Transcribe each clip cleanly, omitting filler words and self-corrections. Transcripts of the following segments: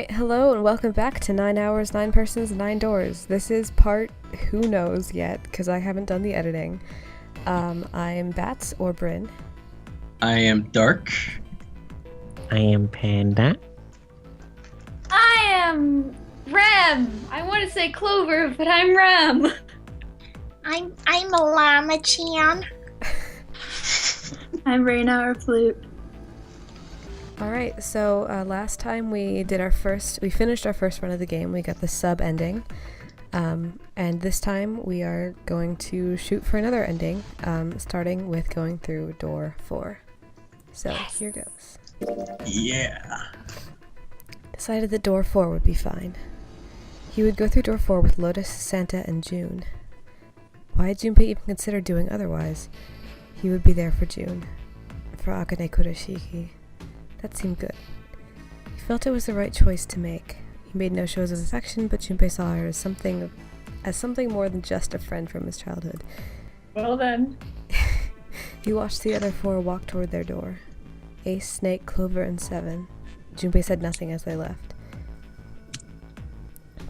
Alright, hello and welcome back to 9 Hours, 9 Persons, 9 Doors. This is part who knows yet, because I haven't done the editing. I am Bats or Bryn. I am Dark. I am Panda. I am Rem. I want to say Clover, but I'm Rem. I'm a llama-chan. I'm Raina or Flute. Alright, so last time we finished our first run of the game. We got the sub ending. And this time we are going to shoot for another ending, starting with going through door 4. So here goes. Yeah. Decided that door 4 would be fine. He would go through door 4 with Lotus, Santa, and June. Why had Junpei even considered doing otherwise? He would be there for June. For Akane Kurashiki. That seemed good. He felt it was the right choice to make. He made no shows of affection, but Junpei saw her as something more than just a friend from his childhood. Well then. He watched the other 4 walk toward their door. Ace, Snake, Clover, and Seven. Junpei said nothing as they left.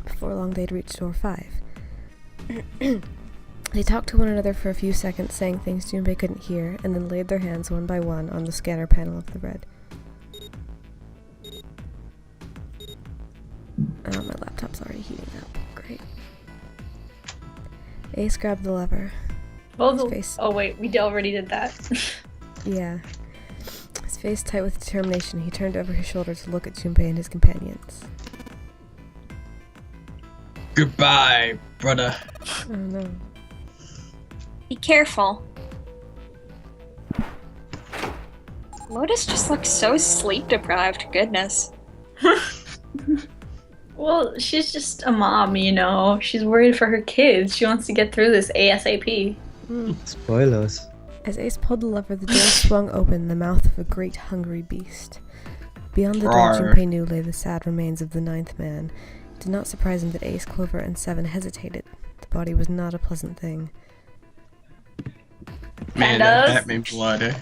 Before long they'd reached door 5. They talked to one another for a few seconds, saying things Junpei couldn't hear, and then laid their hands one by one on the scanner panel of the red. Oh, my laptop's already heating up. Great. Ace grabbed the lever. Oh wait, we already did that. Yeah. His face tight with determination, he turned over his shoulder to look at Junpei and his companions. Goodbye, brother. Oh no. Be careful. Lotus just looks so sleep deprived. Goodness. Well, she's just a mom, you know. She's worried for her kids. She wants to get through this ASAP. Spoilers. As Ace pulled the lever, the door swung open, the mouth of a great hungry beast. Beyond the door, Roar. Junpei knew lay the sad remains of the 9th man. It did not surprise him that Ace, Clover, and Seven hesitated. The body was not a pleasant thing. Man, Pandas. that made blood.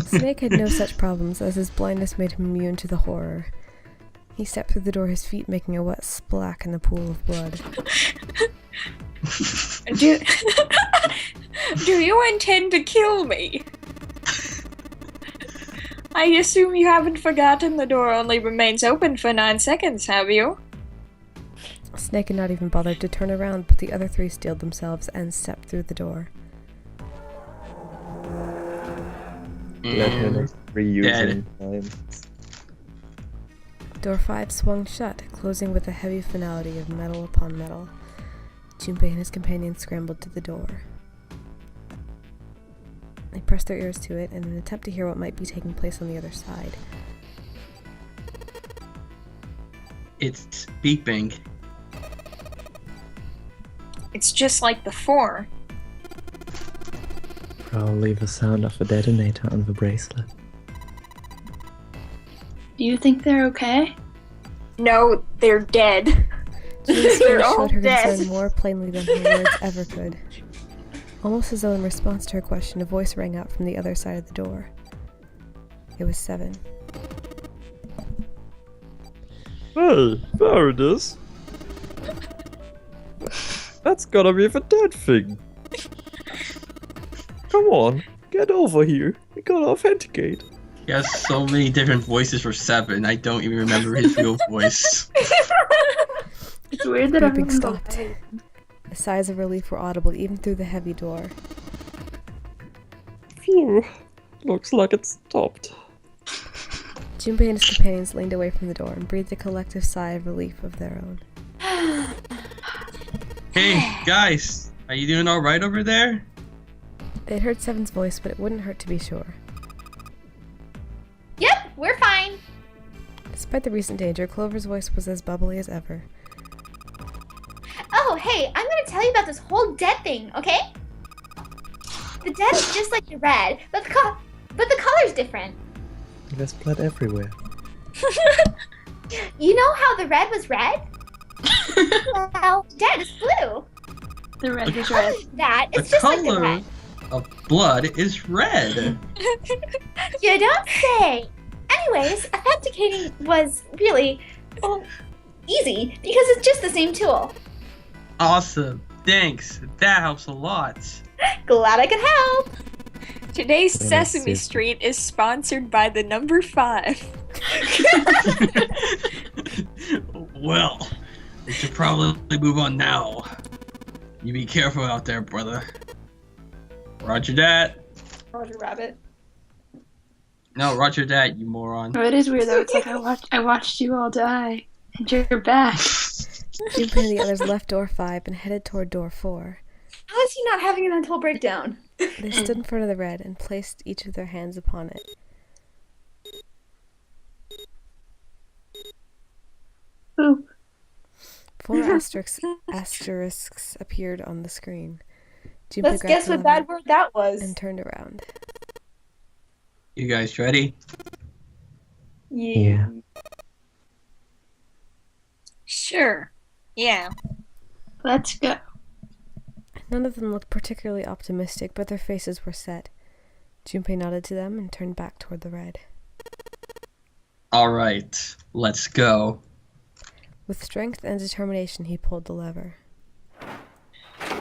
Snake had no such problems, as his blindness made him immune to the horror. He stepped through the door, his feet making a wet splack in the pool of blood. Do you intend to kill me? I assume you haven't forgotten the door only remains open for 9 seconds, have you? Snake had not even bothered to turn around, but the other 3 steeled themselves and stepped through the door. Let him reusing time. Door 5 swung shut, closing with a heavy finality of metal upon metal. Junpei and his companions scrambled to the door. They pressed their ears to it in an attempt to hear what might be taking place on the other side. It's beeping. It's just like before. Probably the sound of a detonator on the bracelet. Do you think they're okay? No, they're dead. Junpei's They're face all showed her dead. concern more plainly than her words ever could. Almost as though in response to her question, a voice rang out from the other side of the door. It was Seven. Hey, there it is. That's gotta be the dead thing. Come on, get over here. We gotta authenticate. He has so many different voices for Seven. I don't even remember his real voice. It's weird that Beeping everyone's stopped. okay. The sighs of relief were audible even through the heavy door. Phew. Looks like it stopped. Junpei and his companions leaned away from the door and breathed a collective sigh of relief of their own. Hey, guys. Are you doing alright over there? They'd heard Seven's voice, but it wouldn't hurt to be sure. Yep, we're fine. Despite the recent danger, Clover's voice was as bubbly as ever. Oh, hey, I'm gonna tell you about this whole dead thing, okay? The dead is just like the red, but the color's different. There's blood everywhere. You know how the red was red? Well, dead is blue. The red is Other red. than that, The it's just like the color red. of blood is red. You don't say. Anyways, authenticating was really Well, easy, because it's just the same tool. Awesome. Thanks. That helps a lot. Glad I could help. Today's Well, Sesame that's it. Street is sponsored by the number 5. Well, we should probably move on now. You be careful out there, brother. Roger that. Roger Rabbit. No, Roger that, you moron. Oh, it is weird though. It's like I watched you all die, and you're back. Junpei and the others left door 5 and headed toward door 4. How is he not having a mental breakdown? They stood in front of the red and placed each of their hands upon it. Ooh. 4 asterisks appeared on the screen. Junpei Let's grabbed guess the what lever bad word that was. and turned around. You guys ready? Yeah. Sure. Yeah. Let's go. None of them looked particularly optimistic, but their faces were set. Junpei nodded to them and turned back toward the red. Alright, let's go. With strength and determination, he pulled the lever.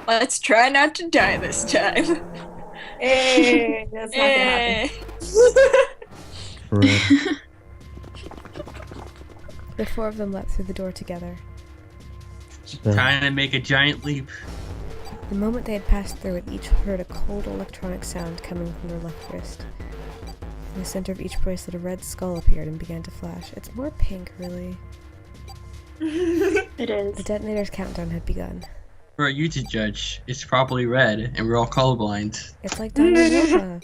Let's try not to die this time. Hey, that's not gonna happen. Red. The 4 of them leapt through the door together. Trying to make a giant leap. The moment they had passed through it, each heard a cold electronic sound coming from their left wrist. In the center of each bracelet, a red skull appeared and began to flash. It's more pink, really. It is. The detonator's countdown had begun. For you to judge, it's probably red, and we're all colorblind. It's like Dynamite.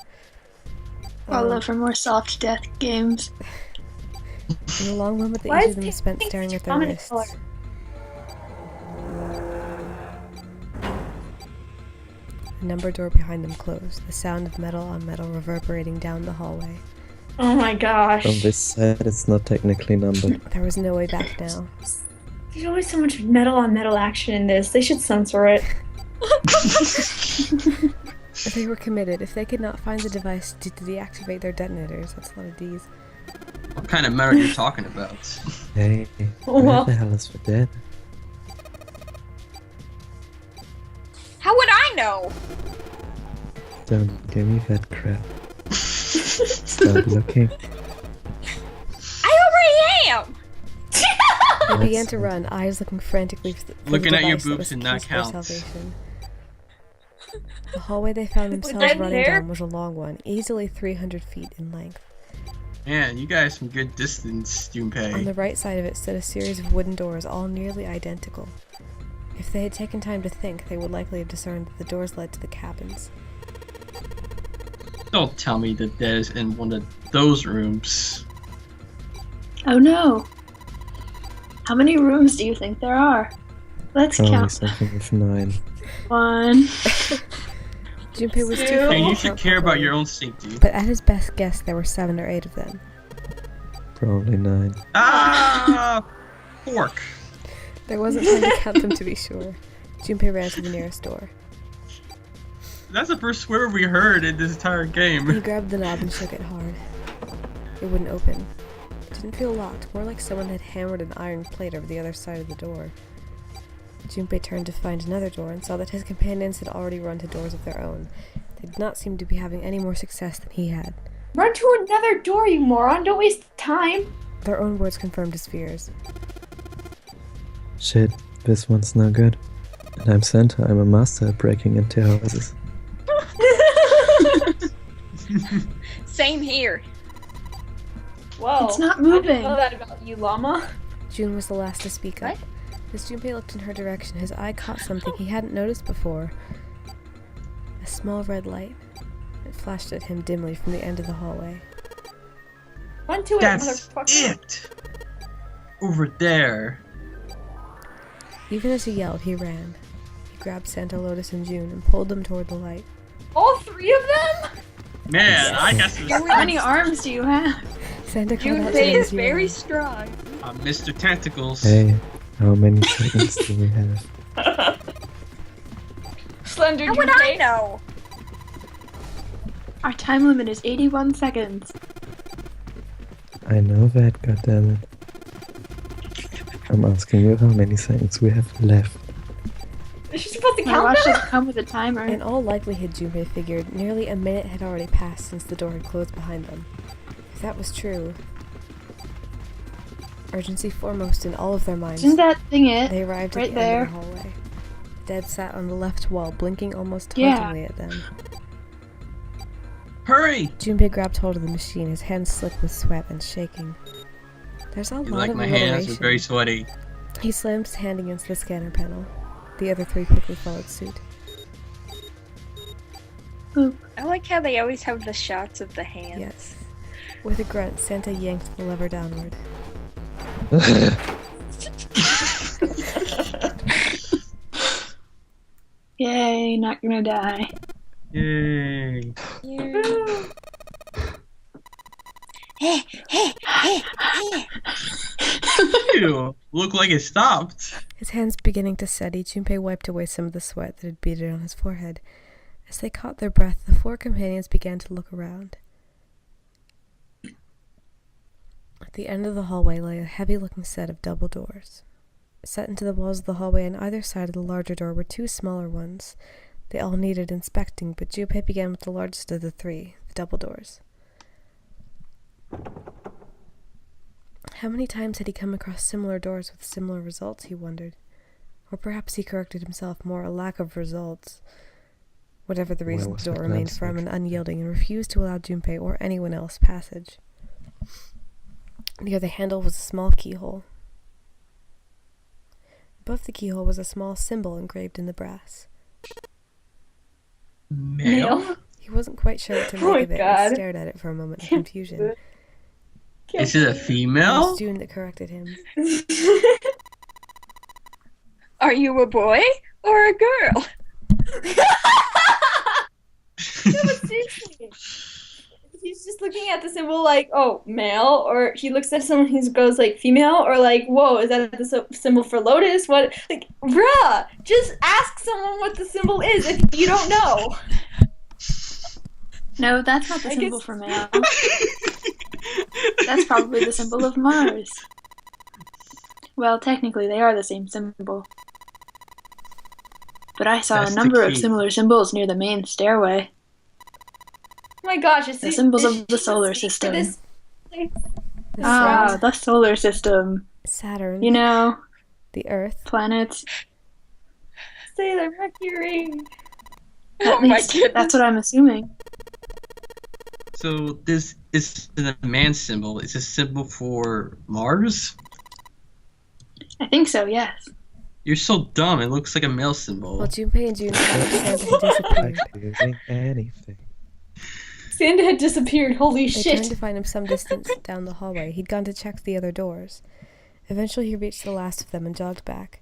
I'll love for more soft death games. In the long moment that Why each is of them pink spent such staring a at their dominant wrists. color? The number door behind them closed, the sound of metal on metal reverberating down the hallway. Oh my gosh. From this side, it's not technically numbered. There was no way back now. There's always so much metal on metal action in this. They should censor it. They were committed. If they could not find the device to deactivate their detonators, that's a lot of D's. What kind of metal are you talking about? Hey, Oh, where well. the hell is Vedette? How would I know? Don't give me that crap. Start looking. I already am. They began to run, eyes looking frantically for the Looking at your device that boobs was and the that keys to their counts. salvation. The hallway they found themselves that running there? down was a long one, easily 300 feet in length. Man, you guys some good distance, On Junpei. the right side of it stood a series of wooden doors, all nearly identical. If they had taken time to think, they would likely have discerned that the doors led to the cabins. Don't tell me that Dead in one of those rooms. Oh no. How many rooms do you think there are? Let's Probably count. something with 9. 1. Junpei was too Ew. far And you to should count care about properly, your own safety. But at his best guess, there were 7 or 8 of them. Probably 9. Ah! Fork. There wasn't time to count them to be sure. Junpei ran to the nearest door. That's the first swear we heard in this entire He game. grabbed the knob and shook it hard. It wouldn't open. It didn't feel locked, more like someone had hammered an iron plate over the other side of the door. Junpei turned to find another door and saw that his companions had already run to doors of their own. They did not seem to be having any more success than he had. Run to another door, you moron. Don't waste time. Their own words confirmed his fears. Shit, this one's no good. And I'm Santa, I'm a master at breaking into houses. Same here. Whoa. It's not I didn't moving. know that about you, llama. June was the last to speak up. As Junpei looked in her direction, his eye caught something he hadn't noticed before. A small red light. It flashed at him dimly from the end of the hallway. Run to it, That's motherfucker. it! Over there. Even as he yelled, he ran. He grabbed Santa, Lotus, and June and pulled them toward the light. All 3 of them? Man, I got some How many arms do you have? Santa called out to Junpei them is as he very ran. strong. Mr. Tentacles. Hey, how many seconds do we have? Slender How would I know? Our time limit is 81 seconds. I know that, goddammit. I'm asking you how many seconds we have left. Is she supposed to My count watch them? doesn't come with a timer. In all likelihood, Junpei figured nearly a minute had already passed since the door had closed behind them. If that was true, urgency foremost in all of their minds, Isn't that thing it? they arrived right at the end there? of the hallway. Dead sat on the left wall, blinking almost Yeah. tauntingly at them. Hurry! Junpei grabbed hold of the machine, his hands slick with sweat and shaking. There's a You lot like of my hands? They're very alliteration. sweaty. He slammed his hand against the scanner panel. The other three quickly followed suit. Boop. I like how they always have the shots of the hands. Yes. With a grunt, Santa yanked the lever downward. Yay, not gonna die. Yay! Ew, look like it stopped. His hands beginning to steady, Junpei wiped away some of the sweat that had beaded on his forehead. As they caught their breath, the four companions began to look around. At the end of the hallway lay a heavy-looking set of double doors. Set into the walls of the hallway on either side of the larger door were two smaller ones. They all needed inspecting, but Junpei began with the largest of the three, the double doors. How many times had he come across similar doors with similar results, he wondered. Or perhaps he corrected himself more, a lack of results. Whatever the reason, was the door the remained lamp firm and switch? unyielding and refused to allow Junpei or anyone else passage. Near the handle was a small keyhole. Above the keyhole was a small symbol engraved in the brass. Male? He wasn't quite sure what to Oh make my of it God. and stared at it for a moment in confusion. Is it a It female? was June that corrected him. Are you a boy or a girl? No, but seriously. He's just looking at the symbol like, oh, male, or he looks at someone who goes like female, or like, whoa, is that the symbol for lotus? What? Like, bruh, just ask someone what the symbol is if you don't know. No, that's not the I symbol guess- for male. That's probably the symbol of Mars. Well, technically, they are the same symbol. But I saw That's a the number of key. similar symbols near the main stairway. Oh my gosh, The symbols of the solar system. This, The Ah, sun, the solar system. Saturn, You know, the Earth, planets. Sailor Mercury. At Oh my least goodness. that's what I'm assuming. So this is the man symbol. It's a symbol for Mars? I think so, yes. You're so dumb. It looks like a male symbol. while Junpei and June thought Santa had disappeared. Like doing anything. Santa had disappeared, holy They turned shit. to find him some distance down the hallway. He'd gone to check the other doors. Eventually he reached the last of them and jogged back.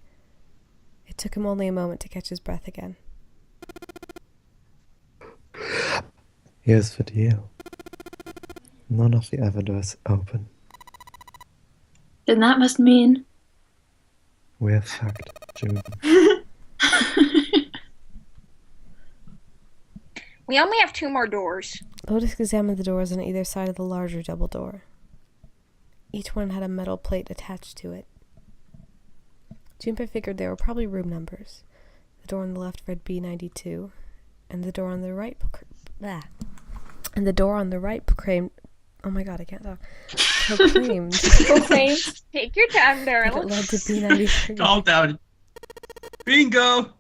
It took him only a moment to catch his breath again. Here's the deal. None of the other doors open. Then that must mean. We're fucked, June. We only have 2 more doors. Lotus examined the doors on either side of the larger double door. Each one had a metal plate attached to it. Junpei figured they were probably room numbers. The door on the left read B92, and the door on the right proclaimed. Oh my god, I can't talk. Proclaimed Proclaimed. Take your time, that it darling. led to B93. Calm down. Bingo!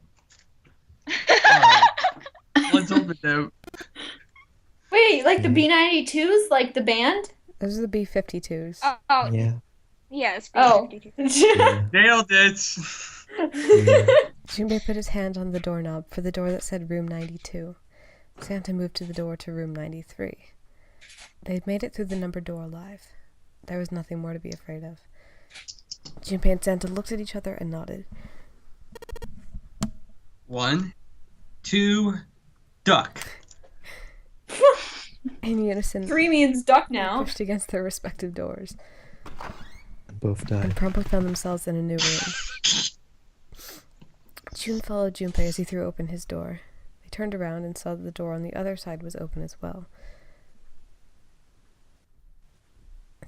Alright. Let's open them. Wait, like the B92s, like the band? Those are the B52s. Oh, Yeah, yes. Oh. yeah, Nailed it. yeah. Junpei put his hand on the doorknob for the door that said room 92. Santa moved to the door to room 93. They had made it through the numbered door alive. There was nothing more to be afraid of. Junpei and Santa looked at each other and nodded. 1, 2, duck. In unison, 3 means duck they now. pushed against their respective doors Both and died. promptly found themselves in a new room. June followed Junpei as he threw open his door. They turned around and saw that the door on the other side was open as well.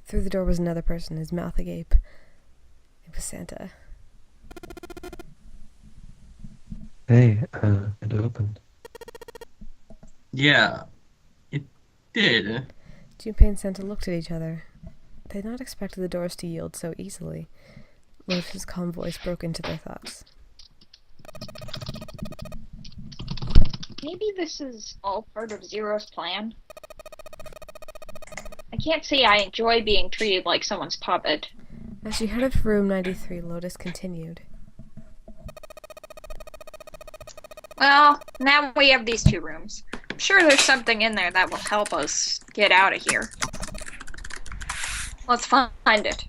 Through the door was another person, his mouth agape. It was Santa. Hey, it opened. Yeah, it did. Junpei and Santa looked at each other. They had not expected the doors to yield so easily. Lotus's calm voice broke into their thoughts. Maybe this is all part of Zero's plan. I can't say I enjoy being treated like someone's puppet. As she headed for room 93, Lotus continued. Well, now we have these 2 rooms. I'm sure there's something in there that will help us get out of here. Let's find it.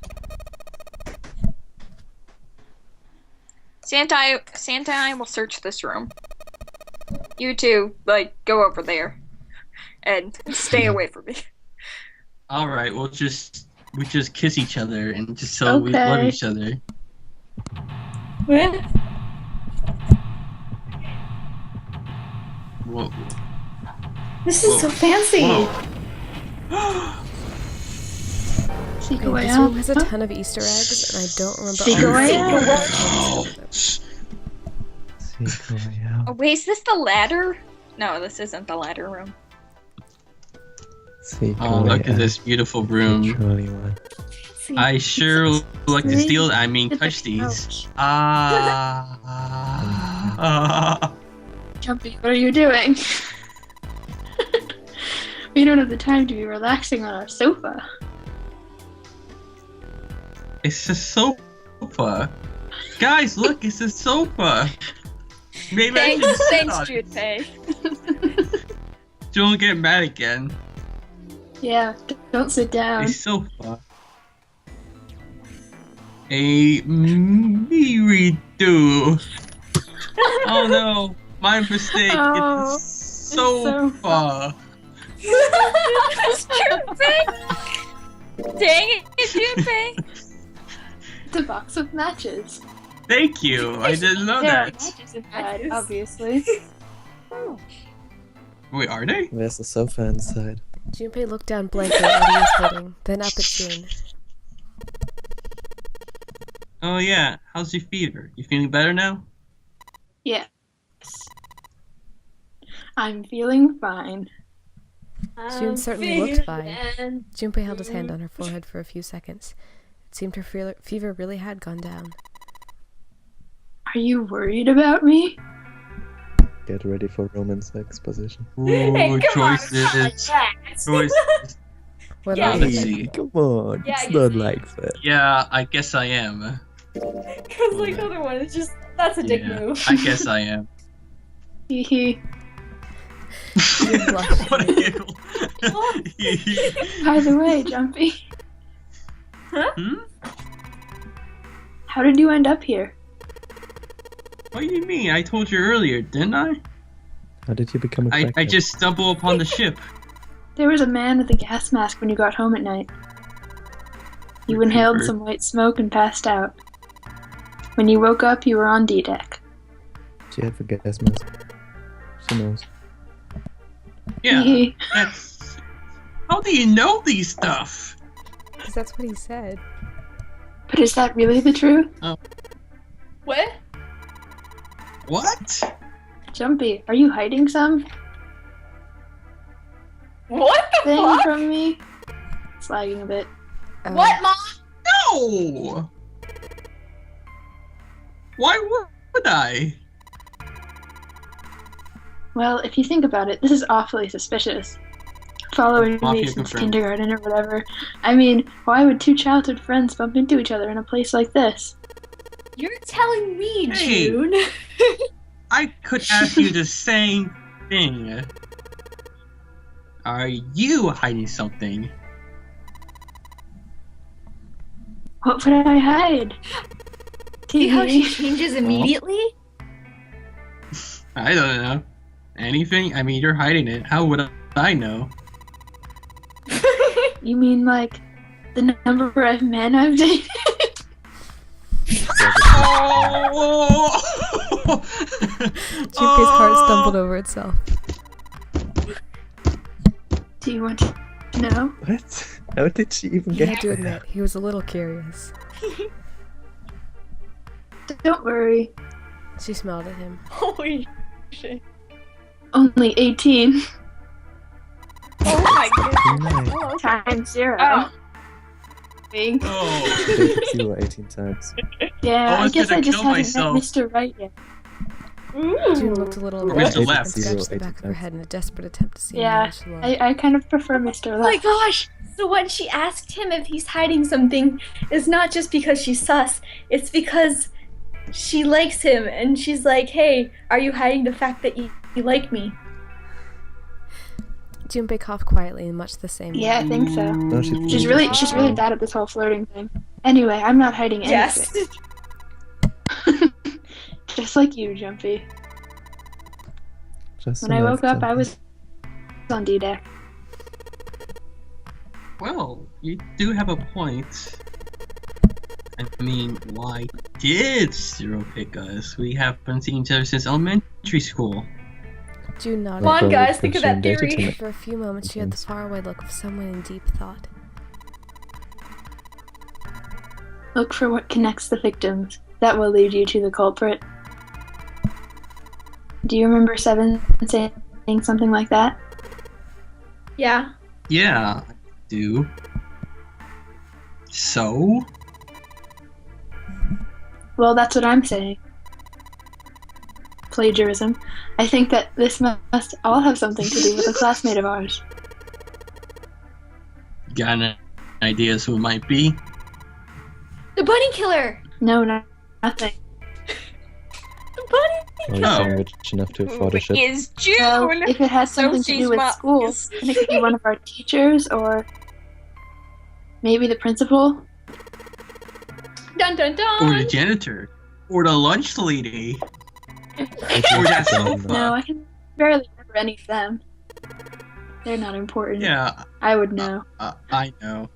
Santa and I will search this room. You two, go over there. And stay away from me. Alright, we just kiss each other and just so we love each other. What? Whoa. This is so fancy. Whoa. Seek Okay, away this out. room has a ton of Easter eggs, and I don't remember Seek all away of them. out. Seek a way out. Oh, wait, is this the ladder? No, this isn't the ladder room. Seek Oh, a way look at out. this beautiful room. Truly one. I sure like to steal. I mean, Get the touch these. couch. Jumpy, what are you doing? We don't have the time to be relaxing on our sofa. It's a sofa. Guys, look, it's a sofa. Maybe I should sit on it. Junpei. Don't get mad again. Yeah, don't sit down. A sofa. A me redo. Oh no, my mistake. Oh, It's a sofa. Junpei! Dang it, Junpei! It's a box of matches. Thank you. I didn't know There are that. matches inside, obviously. Wait, are they? There's a sofa inside. Junpei looked down blankly at what he was holding, then up at June. Oh yeah. How's your fever? You feeling better now? Yes. I'm feeling fine. June certainly looked fine. Junpei held his hand on her forehead for a few seconds. It seemed her fever really had gone down. Are you worried about me? Get ready for Roman's exposition. Ooh, Hey, come on, choices. Max. Choices. What Yeah, about Let's you? see. Come on, Yeah, it's you not see. like that. Yeah, I guess I am. Because like the other one is just that's a dick Yeah, move. I guess I am. Hee hee. You're blushing. What are you? By the way, Jumpy, Hmm? how did you end up here? What do you mean? I told you earlier, didn't I? How did you become a I crackhead? just stumbled upon the ship. There was a man with a gas mask when you got home at night. You inhaled some white smoke and passed out. When you woke up, you were on D-deck. She had a gas mask. She knows. Yeah, Hee hee. that's... How do you know these stuff? Because that's what he said. But is that really the truth? What? What? Jumpy, are you hiding some What the thing fuck? from me? It's lagging a bit. What, Mom? No! Why would I? Well, if you think about it, this is awfully suspicious. Following Mafia me since confirmed. kindergarten or whatever. I mean, why would 2 childhood friends bump into each other in a place like this? You're telling me, Hey. June. I could ask you the same thing. Are you hiding something? What would I hide? See how she Tee. changes immediately? I don't know. Anything? I mean, you're hiding it. How would I know? You mean like the number of men I've dated? Oh! Junpei's heart stumbled over itself. Do you want to know? What? How did she even He get had to there? admit, he was a little curious. Don't worry. She smiled at him. Holy shit. Only 18 Oh my goodness. Nice. times 0. Oh. Big. Oh. 0 18 times. Yeah, I I was guess gonna I just kill haven't myself. met Mr. Right yet. June looked a little Or embarrassed Mr. and Left. scratched the back of her head in a desperate attempt to seem Yeah, nonchalant. I kind of prefer Mr. Oh my Left. gosh! So when she asked him if he's hiding something, it's not just because she's sus. It's because she likes him, and she's like, "Hey, are you hiding the fact that you like me?" Junpei coughed quietly in much the same Yeah, way. I think so. No, She's really bad at this whole flirting thing. Anyway, I'm not hiding Yes. anything. Just like you, Jumpy. Just When I woke up, I was on D-Deck. Well, you do have a point. I mean, why did Zero pick us? We haven't seen each other since elementary school. June nodded. Come on, Well, guys, think of that data theory. tonight. For a few moments, she had the faraway look of someone in deep thought. Look for what connects the victims. That will lead you to the culprit. Do you remember Seven saying something like that? Yeah. Yeah, I do. So? Well, that's what I'm saying. Plagiarism. I think that this must all have something to do with a classmate of ours. Got any ideas who it might be? The bunny killer! No, nothing. The bunny! Well, Oh. you're rich enough to afford a ship. Is June. Well, if it has So something to she's do with my- school, then it could be one of our teachers or maybe the principal. Dun dun Or dun! the janitor? Or the lunch lady? Or that sofa? No, I can barely remember any of them. They're not important. Yeah, I would know. I know.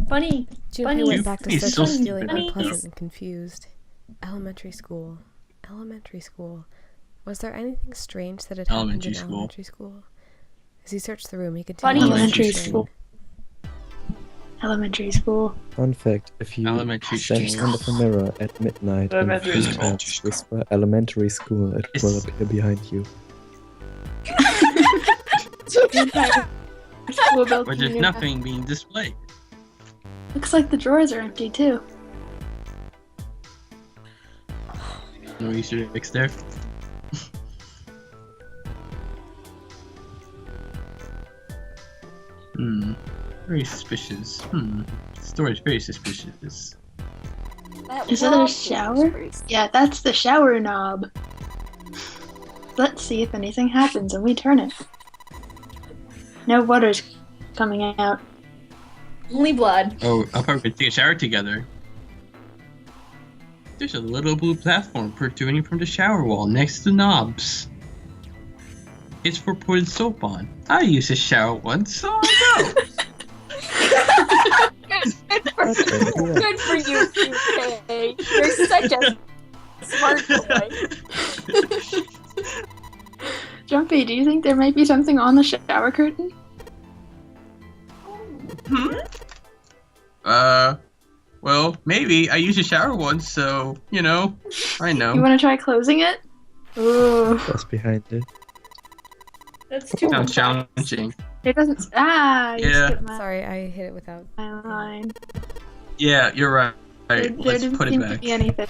Bunny. Junpei Bunny. went back to You're search, so feeling stupid. unpleasant and confused. Elementary school. Elementary school. Was there anything strange that had happened Elementary in school. elementary school? As he searched the room, he continued Bunny. to Elementary listen. school. Elementary school. Fun fact, if you Elementary stand in school. front of a mirror at midnight and Elementary three school. times whisper elementary school, it will It's- appear behind you. School built But in there's New- nothing being displayed. Looks like the drawers are empty too. No Easter eggs there. Very suspicious. Story's very suspicious. Is that a shower? Yeah, that's the shower knob. Let's see if anything happens and we turn it. No water's coming out. Only blood. Oh, I'll probably take a shower together. There's a little blue platform protruding from the shower wall next to the knobs. It's for putting soap on. I used a shower once, so I know. Good for you, PK. You're such a smart boy. Jumpy, do you think there might be something on the shower curtain? Well, maybe. I used a shower once, so, you know, I know. You want to try closing it? Ooh. What's behind it? That's too Sounds challenging. It doesn't. Ah, you Yeah. skipped my Sorry, I hit it without. line. Yeah, you're right. There Let's didn't put it seem to back. be anything.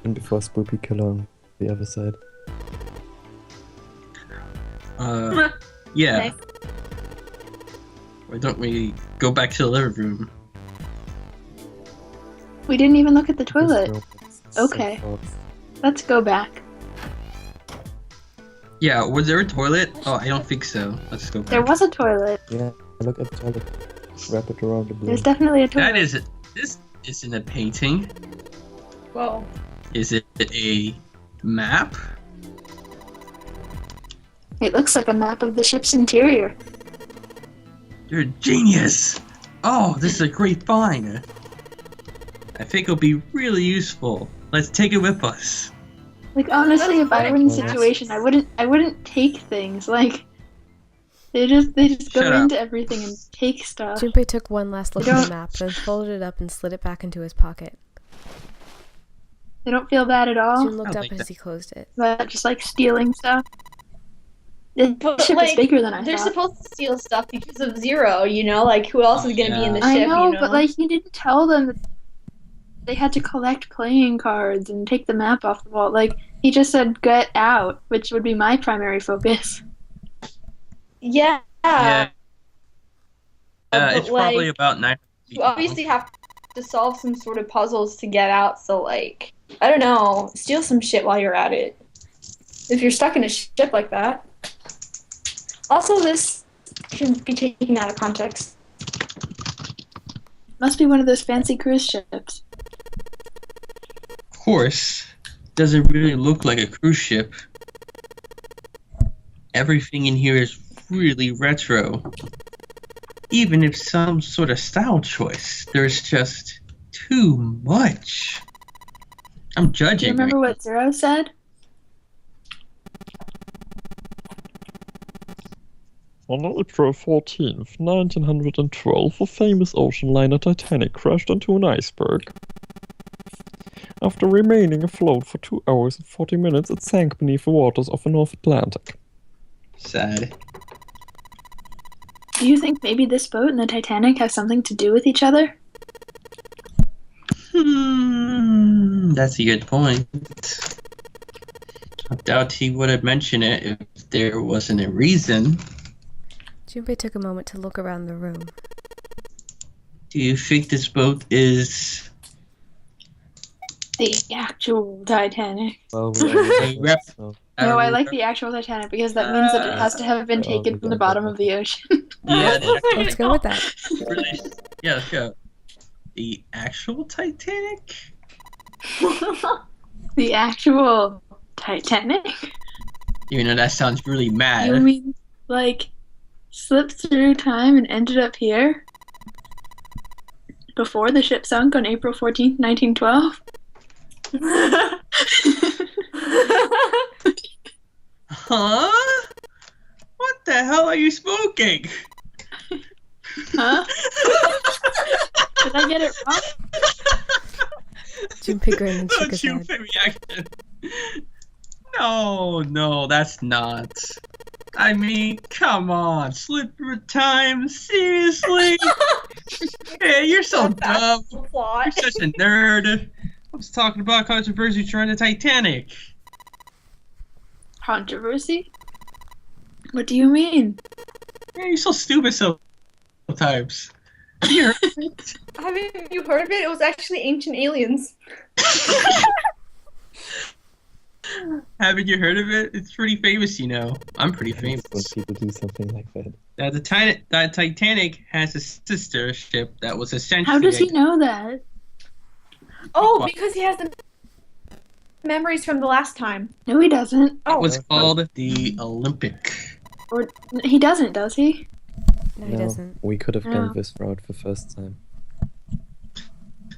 And before Spoopy Killer on the other side. Yeah. Okay. Why don't we go back to the living room? We didn't even look at the toilet. This girl is so Okay. false. Let's go back. Yeah, was there a toilet? Oh, I don't think so. Let's go back. There was a toilet. Yeah, look at the toilet. Wrap it around the blue. There's definitely a toilet. That is this isn't a painting. Whoa. Is it a map? It looks like a map of the ship's interior. You're a genius! Oh, this is a great find. I think it'll be really useful. Let's take it with us. Like honestly, if I were in the That's- situation, I wouldn't take things. Like They just go Shut up. into everything and take stuff. Junpei took one last look They at the don't- map, then folded it up and slid it back into his pocket. They don't feel bad at all. June looked I up like as that. he closed it. But just like stealing stuff. The But, ship like, is bigger than I They're thought. supposed to steal stuff because of Zero, you know? Like, who else is gonna be in the I ship, know, you know? but like he didn't tell them that they had to collect playing cards and take the map off the wall. Like he just said get out, which would be my primary focus. Yeah. Yeah. But, It's probably like, about 9. You obviously have to solve some sort of puzzles to get out, so, like, I don't know, steal some shit while you're at it. If you're stuck in a ship like that. Also, this can be taken out of context. Must be one of those fancy cruise ships. Of course, doesn't really look like a cruise ship. Everything in here is really retro. Even if some sort of style choice, there's just too much. I'm Do judging. you remember right what Zero said? On April 14th, 1912, the famous ocean liner Titanic crashed into an iceberg. After remaining afloat for 2 hours and 40 minutes, it sank beneath the waters of the North Atlantic. Sad. Do you think maybe this boat and the Titanic have something to do with each other? That's a good point. I doubt he would have mentioned it if there wasn't a reason. Junpei took a moment to look around the room. Do you think this boat is The actual Titanic. Well, a rep? so No, I like the actual Titanic because that means that it has to have been Oh, taken we from the got bottom that. of the ocean. Yeah, Let's go with that. really, yeah, let's go. The actual Titanic? The actual Titanic? You know, that sounds really mad. You mean like slipped through time and ended up here? Before the ship sunk on April 14th, 1912? Huh? What the hell are you smoking? Huh? Did I get it wrong? Junpei grinned and shook his Don't you head. fit reaction? No, that's not. I mean, come on, slip through time, seriously? Hey, you're so dumb. You're Plot. such a nerd. I was talking about controversy surrounding the Titanic. Controversy? What do you mean? Yeah, you're so stupid sometimes. Here. Haven't you heard of it? It was actually Ancient Aliens. Haven't you heard of it? It's pretty famous, you know. I'm pretty famous. when people do something like that. Now, the Titanic has a sister ship that was essentially. How does he know that? Oh, What? because he has the memories from the last time. No, he doesn't. It Oh, was called the Olympic. Or he doesn't, does he? No, he No, doesn't. we could have No. gone this route the first time.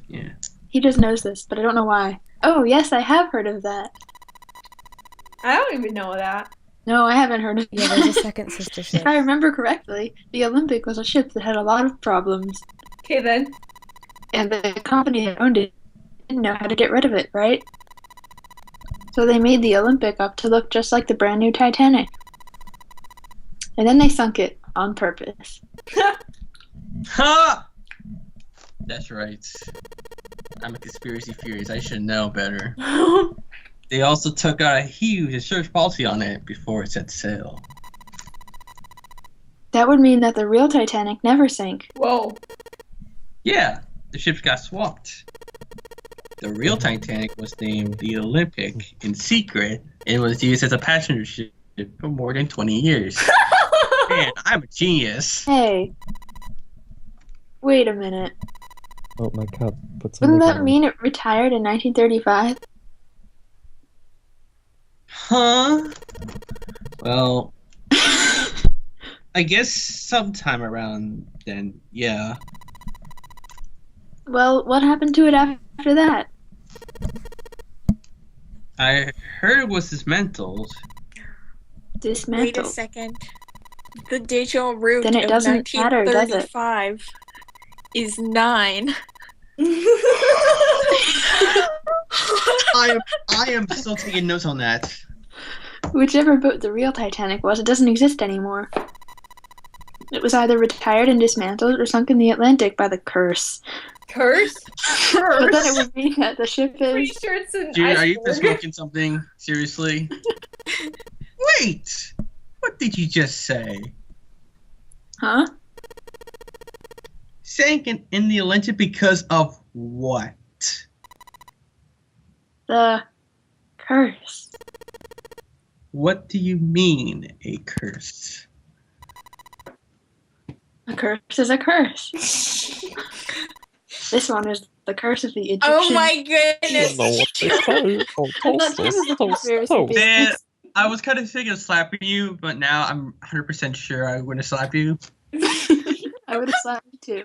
Yeah. He just knows this, but I don't know why. Oh, yes, I have heard of that. I don't even know that. No, I haven't heard of Yeah, there's a that. second sister ship. If I remember correctly, the Olympic was a ship that had a lot of problems, Okay, then. and the company that owned it didn't know how to get rid of it, right? So they made the Olympic up to look just like the brand new Titanic. And then they sunk it on purpose. Ha! That's right. I'm a conspiracy theorist. I should know better. They also took out a huge insurance policy on it before it set sail. That would mean that the real Titanic never sank. Whoa. Yeah, the ships got swapped. The real Titanic was named the Olympic in secret and was used as a passenger ship for more than 20 years. Man, I'm a genius. Hey. Wait a minute. Oh, my cup. Put some Wouldn't milk that on it. mean it retired in 1935? Huh? Well, I guess sometime around then, yeah. Well, what happened to it after that? I heard it was dismantled. Dismantled. second. The datal root Then it of doesn't matter, does it? 1935 is 9. I am still taking notes on that. Whichever boat the real Titanic was, it doesn't exist anymore. It was either retired and dismantled or sunk in the Atlantic by the curse. Curse? But then it would mean that the ship Pretty is... sure it's an Dude, are you iceberg. smoking something? Seriously? Wait! What did you just say? Huh? Sank in the Atlantic because of what? The curse. What do you mean, a curse? A curse is a curse. This one is the curse of the Egyptian. Oh my You goodness! know what they say. Oh, toast, toast, toast, toast. Man, I was kind of thinking of slapping you, but now I'm 100% sure I'm going to slap you. I would have slapped you too.